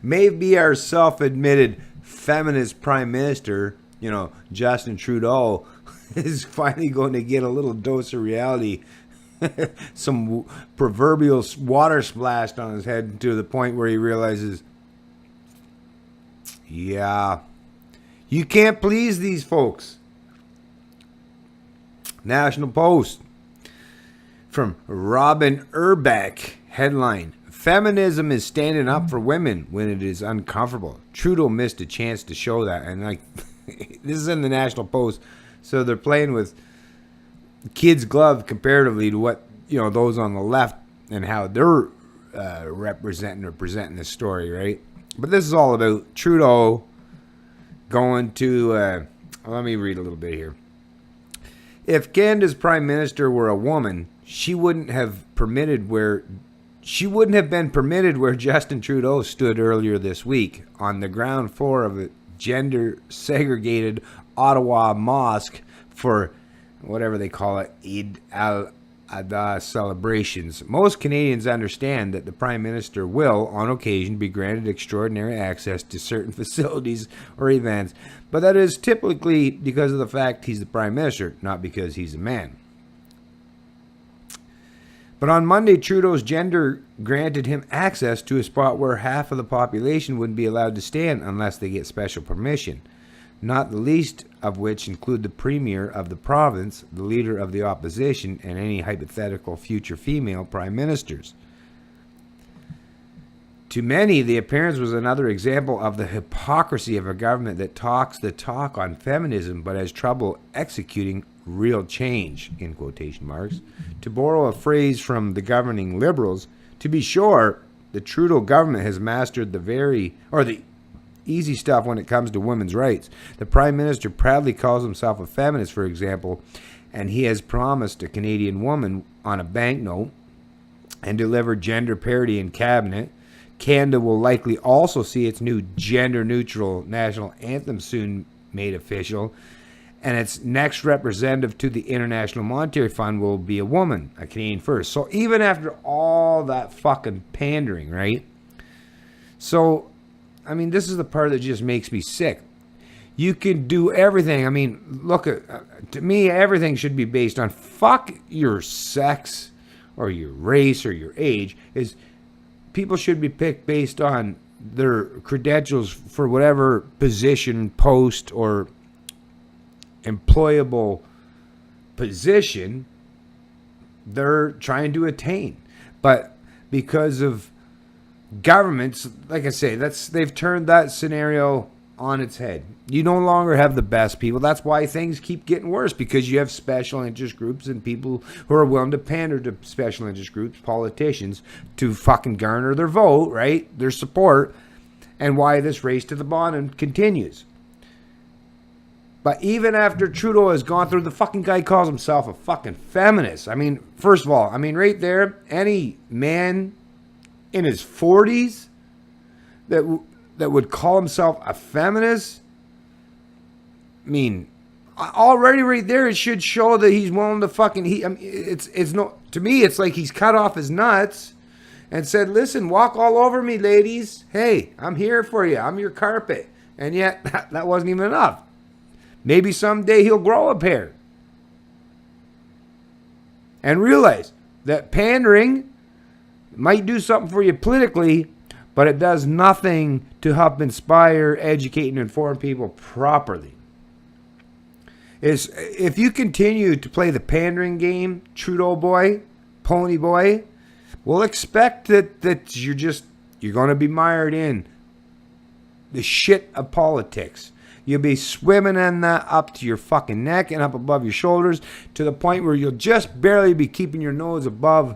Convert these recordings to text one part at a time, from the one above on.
Maybe our self-admitted feminist prime minister, Justin Trudeau, is finally going to get a little dose of reality. Some proverbial water splashed on his head to the point where he realizes, yeah, you can't please these folks. National Post from Robin Urbeck, headline: Feminism is standing up for women when it is uncomfortable. Trudeau missed a chance to show that. And this is in the National Post, so they're playing with kids' glove comparatively to what those on the left and how they're presenting this story, right? But this is all about Trudeau going to. Let me read a little bit here. If Canada's prime minister were a woman, she wouldn't have been permitted where Justin Trudeau stood earlier this week on the ground floor of a gender-segregated Ottawa mosque for whatever they call it, Eid al-Adha celebrations. Most Canadians understand that the Prime Minister will, on occasion, be granted extraordinary access to certain facilities or events, but that is typically because of the fact he's the Prime Minister, not because he's a man. But on Monday, Trudeau's gender granted him access to a spot where half of the population wouldn't be allowed to stand unless they get special permission, not the least of which include the Premier of the province, the Leader of the Opposition, and any hypothetical future female Prime Ministers. To many, the appearance was another example of the hypocrisy of a government that talks the talk on feminism but has trouble executing real change, in quotation marks. To borrow a phrase from the governing Liberals, to be sure, the Trudeau government has mastered the easy stuff when it comes to women's rights. The Prime Minister proudly calls himself a feminist, for example, and he has promised a Canadian woman on a banknote and delivered gender parity in cabinet. Canada will likely also see its new gender-neutral national anthem soon made official, and its next representative to the International Monetary Fund will be a woman, a Canadian first. So even after all that fucking pandering, right? So, this is the part that just makes me sick. You can do everything. Look, to me, everything should be based on fuck your sex or your race or your age. People should be picked based on their credentials for whatever position, post, or employable position they're trying to attain. But because of governments, like I say, they've turned that scenario on its head. You no longer have the best people. That's why things keep getting worse, because you have special interest groups and people who are willing to pander to special interest groups, politicians, to fucking garner their vote, right? Their support, and why this race to the bottom continues. But even after Trudeau has gone through, the fucking guy calls himself a fucking feminist. First of all, right there, any man in his 40s that would call himself a feminist, already right there, it should show that he's willing to fucking, to me, it's like he's cut off his nuts and said, listen, walk all over me, ladies. Hey, I'm here for you. I'm your carpet. And yet, that wasn't even enough. Maybe someday he'll grow a pair and realize that pandering might do something for you politically, but it does nothing to help inspire, educate, and inform people properly. If you continue to play the pandering game, Trudeau boy, pony boy, we'll expect that you're going to be mired in the shit of politics. You'll be swimming in that up to your fucking neck and up above your shoulders, to the point where you'll just barely be keeping your nose above,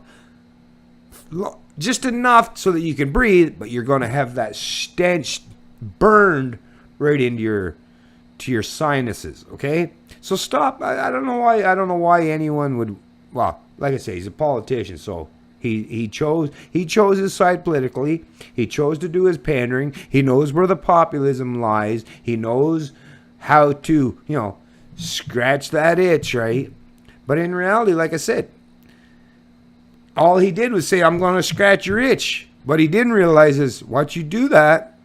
just enough so that you can breathe, but you're going to have that stench burned right into your sinuses, okay? So stop. I don't know why anyone would, well, like I say, he's a politician, so he chose his side politically. He chose to do his pandering. He knows where the populism lies. He knows how to, scratch that itch, right? But in reality, like I said, all he did was say, I'm going to scratch your itch. What he didn't realize is once you do that,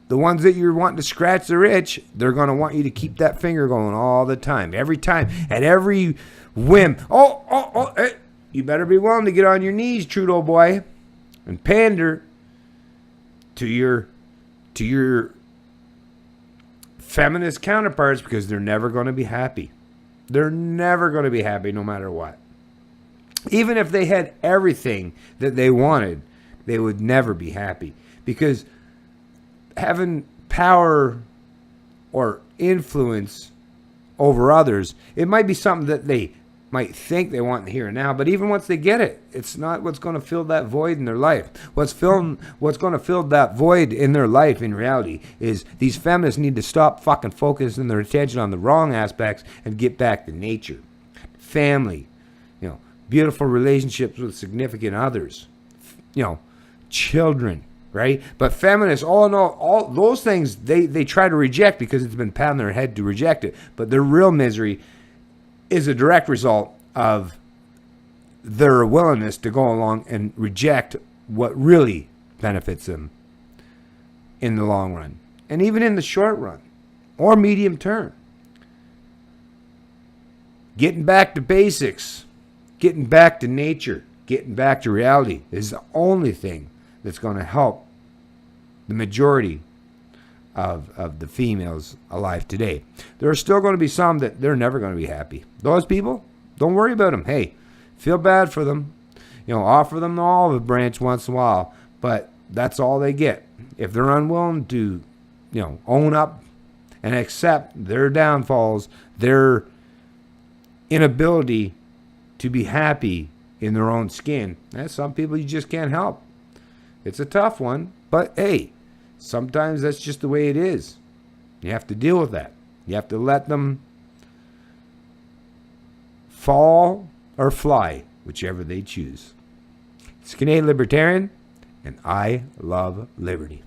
the ones that you're wanting to scratch the itch, they're going to want you to keep that finger going all the time. Every time. At every whim. Hey, you better be willing to get on your knees, Trudeau boy, and pander to your feminist counterparts, because they're never going to be happy. They're never going to be happy no matter what. Even if they had everything that they wanted, they would never be happy, because having power or influence over others, it might be something that they might think they want in the here and now, but even once they get it, it's not what's going to fill that void in their life. What's going to fill that void in their life in reality is these feminists need to stop fucking focusing their attention on the wrong aspects and get back to nature, family, beautiful relationships with significant others, children, right? But feminists, all those things, they try to reject because it's been pat on their head to reject it. But their real misery is a direct result of their willingness to go along and reject what really benefits them in the long run, and even in the short run or medium term. Getting back to basics, getting back to nature, getting back to reality is the only thing that's going to help the majority of the females alive today. There are still going to be some that they're never going to be happy. Those people, don't worry about them. Hey, feel bad for them. Offer them the olive branch once in a while, but that's all they get. If they're unwilling to, own up and accept their downfalls, their inability to be happy in their own skin, some people you just can't help. It's a tough one, but hey, sometimes that's just the way it is. You have to deal with that. You have to let them fall or fly, whichever they choose. It's Canadian Libertarian, and I love liberty.